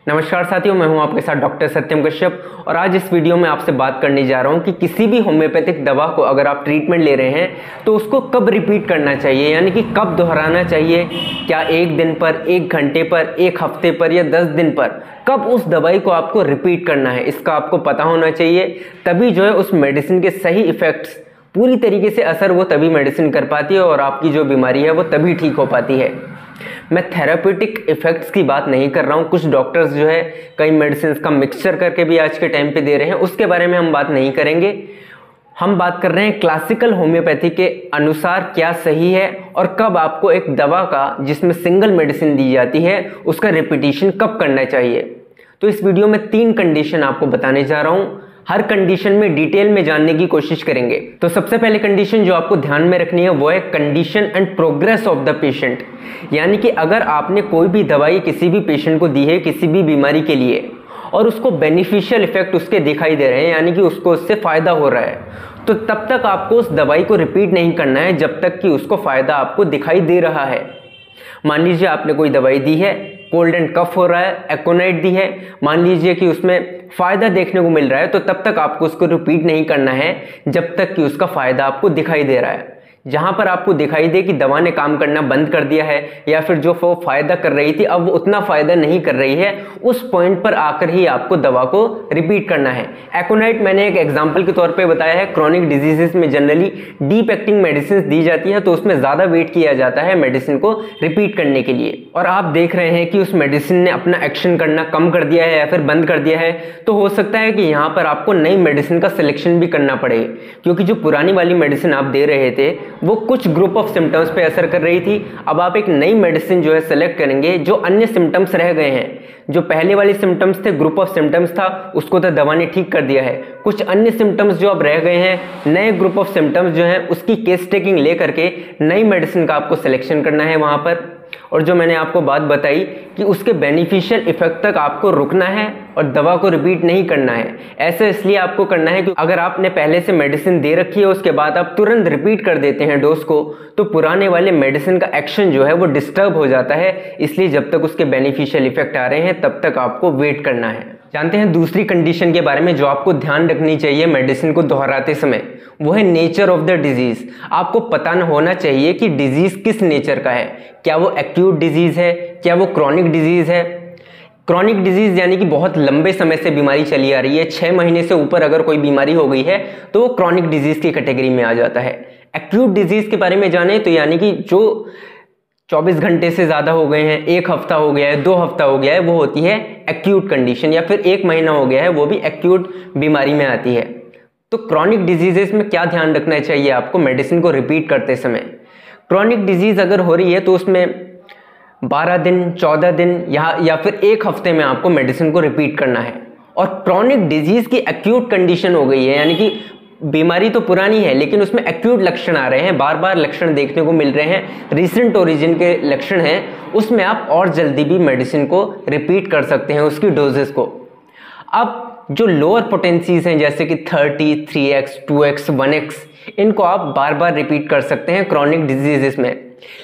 नमस्कार साथियों, मैं हूं आपके साथ डॉक्टर सत्यम कश्यप और आज इस वीडियो में आपसे बात करने जा रहा हूं कि किसी भी होम्योपैथिक दवा को अगर आप ट्रीटमेंट ले रहे हैं तो उसको कब रिपीट करना चाहिए, यानी कि कब दोहराना चाहिए। क्या एक दिन पर, एक घंटे पर, एक हफ्ते पर या 10 दिन पर, कब उस दवाई को आपको रिपीट करना है, इसका आपको पता होना चाहिए। तभी जो है उस मेडिसिन के सही इफेक्ट्स, पूरी तरीके से असर वो तभी मेडिसिन कर पाती है और आपकी जो बीमारी है वो तभी ठीक हो पाती है। मैं थेराप्यूटिक इफेक्ट्स की बात नहीं कर रहा हूँ। कुछ डॉक्टर्स जो है कई मेडिसिन का मिक्सचर करके भी आज के टाइम पे दे रहे हैं, उसके बारे में हम बात नहीं करेंगे। हम बात कर रहे हैं क्लासिकल होम्योपैथी के अनुसार क्या सही है और कब आपको एक दवा का, जिसमें सिंगल मेडिसिन दी जाती है, उसका रिपीटिशन कब करना चाहिए। तो इस वीडियो में 3 कंडीशन आपको बताने जा रहा हूँ। हर कंडीशन में डिटेल में जानने की कोशिश करेंगे। तो सबसे पहले कंडीशन जो आपको ध्यान में रखनी है वो है condition and progress of the patient. यानी कि अगर आपने कोई भी दवाई किसी भी पेशेंट को दी है किसी भी बीमारी के लिए और उसको बेनिफिशियल इफेक्ट उसके दिखाई दे रहे हैं, यानी कि उसको उससे फायदा हो रहा है, तो तब तक आपको उस दवाई को रिपीट नहीं करना है जब तक कि उसको फायदा आपको दिखाई दे रहा है। मान लीजिए आपने कोई दवाई दी है, कोल्ड एंड कफ हो रहा है, एकोनाइट दी है, मान लीजिए कि उसमें फायदा देखने को मिल रहा है, तो तब तक आपको उसको रिपीट नहीं करना है जब तक कि उसका फायदा आपको दिखाई दे रहा है। जहां पर आपको दिखाई दे कि दवा ने काम करना बंद कर दिया है या फिर जो वो फायदा कर रही थी अब वो उतना फायदा नहीं कर रही है, उस पॉइंट पर आकर ही आपको दवा को रिपीट करना है। एकोनाइट मैंने एक एग्जांपल के तौर पे बताया है। क्रॉनिक डिजीजेस में जनरली डीप एक्टिंग मेडिसिन दी जाती है, तो उसमें ज्यादा वेट किया जाता है मेडिसिन को रिपीट करने के लिए। और आप देख रहे हैं कि उस मेडिसिन ने अपना एक्शन करना कम कर दिया है या फिर बंद कर दिया है, तो हो सकता है कि यहाँ पर आपको नई मेडिसिन का सिलेक्शन भी करना पड़े, क्योंकि जो पुरानी वाली मेडिसिन आप दे रहे थे वो कुछ ग्रुप ऑफ सिम्टम्स पे असर कर रही थी। अब आप एक नई मेडिसिन जो है सेलेक्ट करेंगे जो अन्य सिम्टम्स रह गए हैं। जो पहले वाले सिम्टम्स थे, ग्रुप ऑफ सिम्टम्स था, उसको तो दवा ने ठीक कर दिया है। कुछ अन्य सिम्टम्स जो अब रह गए हैं, नए ग्रुप ऑफ सिम्टम्स जो हैं, उसकी केस टेकिंग ले करके नई मेडिसिन का आपको सिलेक्शन करना है वहां पर। और जो मैंने आपको बात बताई कि उसके बेनिफिशियल इफेक्ट तक आपको रुकना है और दवा को रिपीट नहीं करना है। ऐसा इसलिए आपको करना है कि अगर आपने पहले से मेडिसिन दे रखी है उसके बाद आप तुरंत रिपीट कर देते हैं डोज को, तो पुराने वाले मेडिसिन का एक्शन जो है वो डिस्टर्ब हो जाता है। इसलिए जब तक उसके बेनिफिशियल इफेक्ट आ रहे हैं तब तक आपको वेट करना है। जानते हैं दूसरी कंडीशन के बारे में जो आपको ध्यान रखनी चाहिए मेडिसिन को दोहराते समय, वो है नेचर ऑफ द डिजीज। आपको पता न होना चाहिए कि डिजीज किस नेचर का है। क्या वो एक्यूट डिजीज है, क्या वो क्रॉनिक डिजीज है। क्रॉनिक डिजीज यानी कि बहुत लंबे समय से बीमारी चली आ रही है, 6 महीने से ऊपर अगर कोई बीमारी हो गई है तो वो क्रॉनिक डिजीज की कैटेगरी में आ जाता है। एक्यूट डिजीज के बारे में जाने तो यानी कि जो 24 घंटे से ज़्यादा हो गए हैं, 1 हफ्ता हो गया है, 2 हफ्ता हो गया है, वो होती है एक्यूट कंडीशन, या फिर 1 महीना हो गया है, वो भी एक्यूट बीमारी में आती है। तो क्रॉनिक डिजीजेस में क्या ध्यान रखना चाहिए आपको मेडिसिन को रिपीट करते समय। क्रॉनिक डिजीज अगर हो रही है तो उसमें 12 दिन, 14 दिन या फिर 1 हफ्ते में आपको मेडिसिन को रिपीट करना है। और क्रॉनिक डिजीज की एक्यूट कंडीशन हो गई है, यानी कि बीमारी तो पुरानी है लेकिन उसमें एक्यूट लक्षण आ रहे हैं, बार बार लक्षण देखने को मिल रहे हैं, रिसेंट ओरिजिन के लक्षण हैं, उसमें आप और जल्दी भी मेडिसिन को रिपीट कर सकते हैं उसकी डोजेस को। अब जो लोअर पोटेंसीज हैं जैसे कि 30, 3x, 2x, 1x, इनको आप बार बार रिपीट कर सकते हैं क्रॉनिक डिजीजेस में।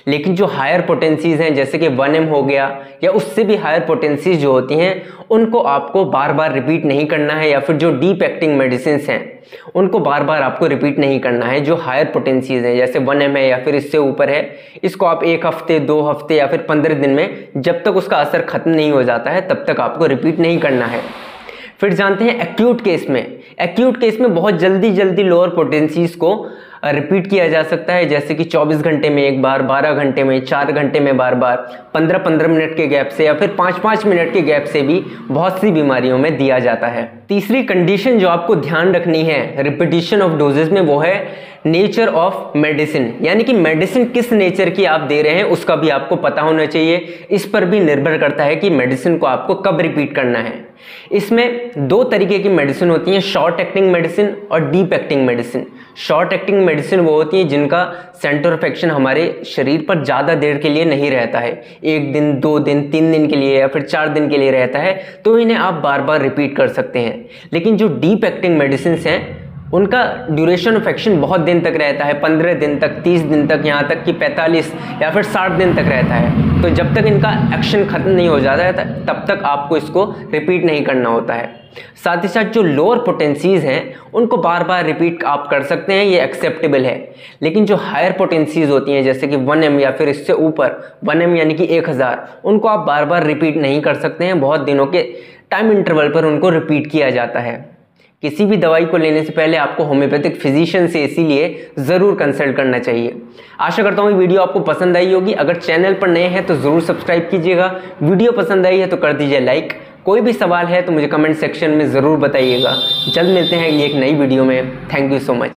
लेकिन जो हायर पोटेंसीज हैं जैसे कि 1m हो गया या उससे भी हायर पोटेंसीज जो होती हैं, उनको आपको बार बार रिपीट नहीं करना है, या फिर जो डीप एक्टिंग मेडिसिन हैं उनको बार बार आपको रिपीट नहीं करना है। जो हायर पोटेंसीज हैं जैसे 1m है या फिर इससे ऊपर है, इसको आप 1 हफ्ते, 2 हफ्ते या फिर 15 दिन में, जब तक उसका असर खत्म नहीं हो जाता है तब तक आपको रिपीट नहीं करना है। फिर जानते हैं एक्यूट केस में। एक्यूट केस में बहुत जल्दी लोअर पोटेंसीज को रिपीट किया जा सकता है, जैसे कि 24 घंटे में एक बार, 12 घंटे में, 4 घंटे में बार बार, 15-15 मिनट के गैप से या फिर 5-5 मिनट के गैप से भी बहुत सी बीमारियों में दिया जाता है। तीसरी कंडीशन जो आपको ध्यान रखनी है रिपीटिशन ऑफ डोजेस में, वो है नेचर ऑफ मेडिसिन। यानी कि मेडिसिन किस नेचर की आप दे रहे हैं उसका भी आपको पता होना चाहिए। इस पर भी निर्भर करता है कि मेडिसिन को आपको कब रिपीट करना है। इसमें 2 तरीके की मेडिसिन होती हैं, शॉर्ट एक्टिंग मेडिसिन और deep acting medicine. Short acting medicine वो होती है जिनका सेंटर ऑफ एक्शन हमारे शरीर पर ज़्यादा देर के लिए नहीं रहता है, 1 दिन, 2 दिन, 3 दिन के लिए या फिर 4 दिन के लिए रहता है, तो इन्हें आप बार बार रिपीट कर सकते हैं। लेकिन जो डीप एक्टिंग मेडिसिन हैं उनका ड्यूरेशन ऑफ एक्शन बहुत दिन तक रहता है, 15 दिन तक, 30 दिन तक, यहाँ तक कि 45 या फिर 60 दिन तक रहता है। तो जब तक इनका एक्शन ख़त्म नहीं हो जाता है तब तक आपको इसको रिपीट नहीं करना होता है। साथ ही साथ जो लोअर पोटेंसीज़ हैं उनको बार बार रिपीट आप कर सकते हैं, ये एक्सेप्टेबल है। लेकिन जो हायर पोटेंसीज़ होती हैं जैसे कि 1M या फिर इससे ऊपर 1M यानी कि 1000, उनको आप बार बार रिपीट नहीं कर सकते हैं। बहुत दिनों के टाइम इंटरवल पर उनको रिपीट किया जाता है। किसी भी दवाई को लेने से पहले आपको होम्योपैथिक फिजिशियन से इसीलिए ज़रूर कंसल्ट करना चाहिए। आशा करता हूँ ये वीडियो आपको पसंद आई होगी। अगर चैनल पर नए हैं तो ज़रूर सब्सक्राइब कीजिएगा। वीडियो पसंद आई है तो कर दीजिए लाइक। कोई भी सवाल है तो मुझे कमेंट सेक्शन में ज़रूर बताइएगा। जल्द मिलते हैं एक नई वीडियो में। Thank you so much.